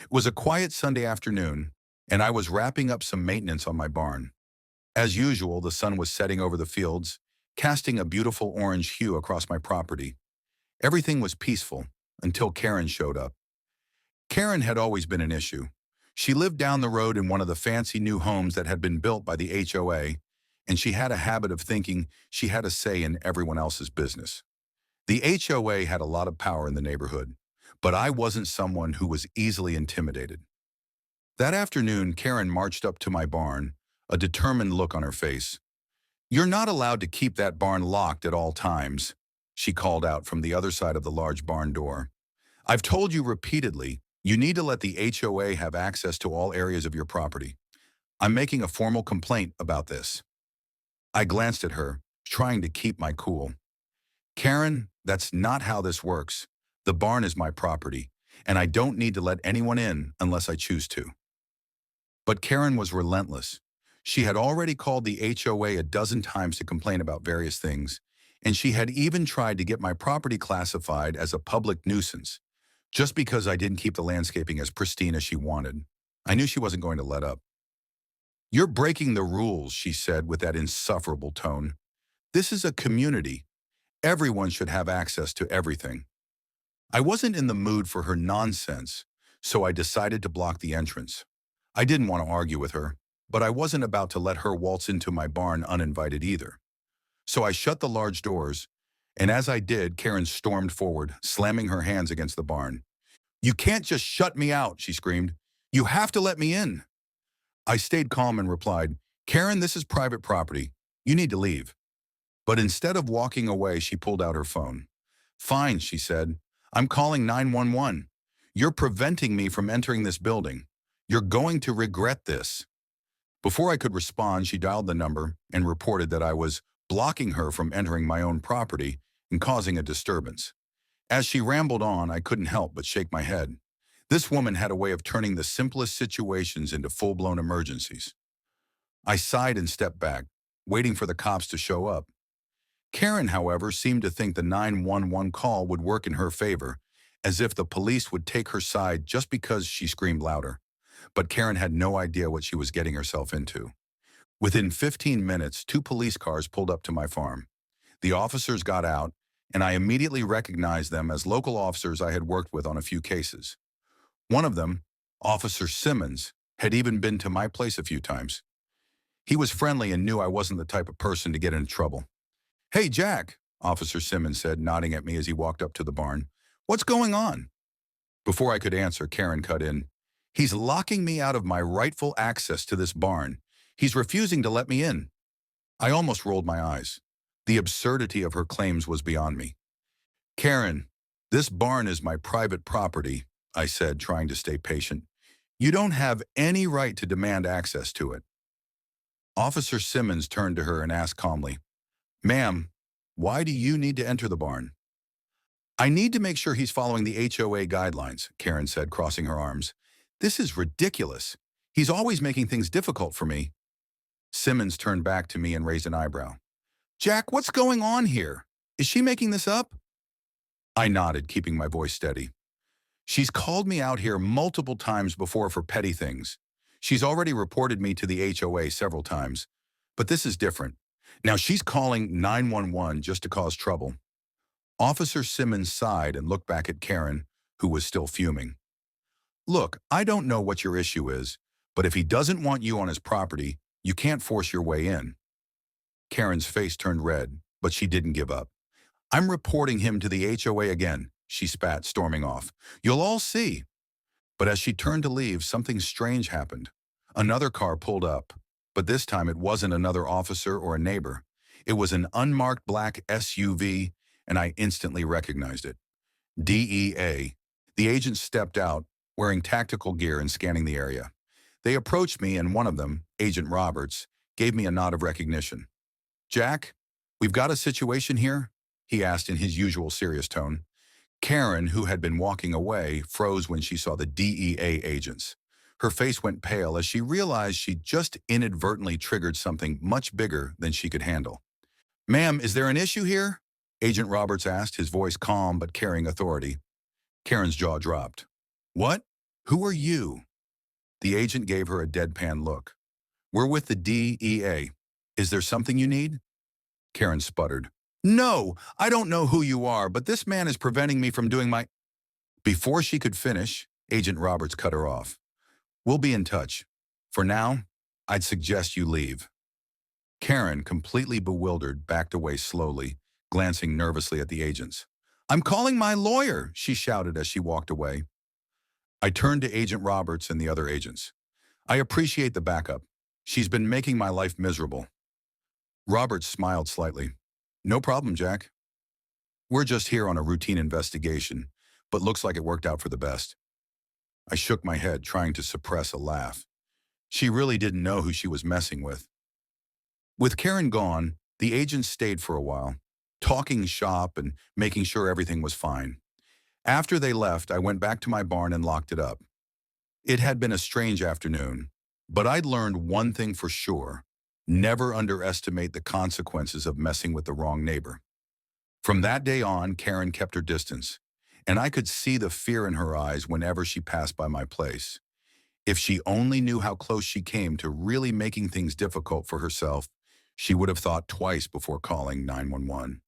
It was a quiet Sunday afternoon, and I was wrapping up some maintenance on my barn. As usual, the sun was setting over the fields, casting a beautiful orange hue across my property. Everything was peaceful until Karen showed up. Karen had always been an issue. She lived down the road in one of the fancy new homes that had been built by the HOA, and she had a habit of thinking she had a say in everyone else's business. The HOA had a lot of power in the neighborhood, but I wasn't someone who was easily intimidated. That afternoon, Karen marched up to my barn, a determined look on her face. "You're not allowed to keep that barn locked at all times," she called out from the other side of the large barn door. "I've told you repeatedly, you need to let the HOA have access to all areas of your property. I'm making a formal complaint about this." I glanced at her, trying to keep my cool. "Karen, that's not how this works. The barn is my property, and I don't need to let anyone in unless I choose to." But Karen was relentless. She had already called the HOA a dozen times to complain about various things, and she had even tried to get my property classified as a public nuisance, just because I didn't keep the landscaping as pristine as she wanted. I knew she wasn't going to let up. "You're breaking the rules," she said with that insufferable tone. "This is a community. Everyone should have access to everything." I wasn't in the mood for her nonsense, so I decided to block the entrance. I didn't want to argue with her, but I wasn't about to let her waltz into my barn uninvited either. So I shut the large doors, and as I did, Karen stormed forward, slamming her hands against the barn. "You can't just shut me out," she screamed. "You have to let me in." I stayed calm and replied, "Karen, this is private property. You need to leave." But instead of walking away, she pulled out her phone. "Fine," she said. "I'm calling 911. You're preventing me from entering this building. You're going to regret this." Before I could respond, she dialed the number and reported that I was blocking her from entering my own property and causing a disturbance. As she rambled on, I couldn't help but shake my head. This woman had a way of turning the simplest situations into full-blown emergencies. I sighed and stepped back, waiting for the cops to show up. Karen, however, seemed to think the 911 call would work in her favor, as if the police would take her side just because she screamed louder. But Karen had no idea what she was getting herself into. Within 15 minutes, two police cars pulled up to my farm. The officers got out, and I immediately recognized them as local officers I had worked with on a few cases. One of them, Officer Simmons, had even been to my place a few times. He was friendly and knew I wasn't the type of person to get into trouble. "Hey, Jack," Officer Simmons said, nodding at me as he walked up to the barn. "What's going on?" Before I could answer, Karen cut in. "He's locking me out of my rightful access to this barn. He's refusing to let me in." I almost rolled my eyes. The absurdity of her claims was beyond me. "Karen, this barn is my private property," I said, trying to stay patient. "You don't have any right to demand access to it." Officer Simmons turned to her and asked calmly, "Ma'am, why do you need to enter the barn?" "I need to make sure he's following the HOA guidelines," Karen said, crossing her arms. "This is ridiculous. He's always making things difficult for me." Simmons turned back to me and raised an eyebrow. "Jack, what's going on here? Is she making this up?" I nodded, keeping my voice steady. "She's called me out here multiple times before for petty things. She's already reported me to the HOA several times. But this is different. Now she's calling 911 just to cause trouble." Officer Simmons sighed and looked back at Karen, who was still fuming. "Look, I don't know what your issue is, but if he doesn't want you on his property, you can't force your way in." Karen's face turned red, but she didn't give up. "I'm reporting him to the HOA again," she spat, storming off. "You'll all see." But as she turned to leave, something strange happened. Another car pulled up, but this time it wasn't another officer or a neighbor. It was an unmarked black SUV, and I instantly recognized it. DEA. The agents stepped out, wearing tactical gear and scanning the area. They approached me, and one of them, Agent Roberts, gave me a nod of recognition. "Jack, we've got a situation here?" he asked in his usual serious tone. Karen, who had been walking away, froze when she saw the DEA agents. Her face went pale as she realized she'd just inadvertently triggered something much bigger than she could handle. "Ma'am, is there an issue here?" Agent Roberts asked, his voice calm but carrying authority. Karen's jaw dropped. "What? Who are you? The agent gave her a deadpan look. We're with the DEA. Is there something you need? Karen sputtered. No, I don't know who you are, but this man is preventing me from doing my... Before she could finish, Agent Roberts cut her off. We'll be in touch. For now, I'd suggest you leave. Karen, completely bewildered, backed away slowly, glancing nervously at the agents. I'm calling my lawyer, she shouted as she walked away. I turned to Agent Roberts and the other agents. I appreciate the backup. She's been making my life miserable. Roberts smiled slightly. No problem, Jack. We're just here on a routine investigation, but looks like it worked out for the best. I shook my head, trying to suppress a laugh. She really didn't know who she was messing with. With Karen gone, the agents stayed for a while, talking shop and making sure everything was fine. After they left, I went back to my barn and locked it up. It had been a strange afternoon, but I'd learned one thing for sure. Never underestimate the consequences of messing with the wrong neighbor. From that day on, Karen kept her distance, and I could see the fear in her eyes whenever she passed by my place. If she only knew how close she came to really making things difficult for herself, she would have thought twice before calling 911.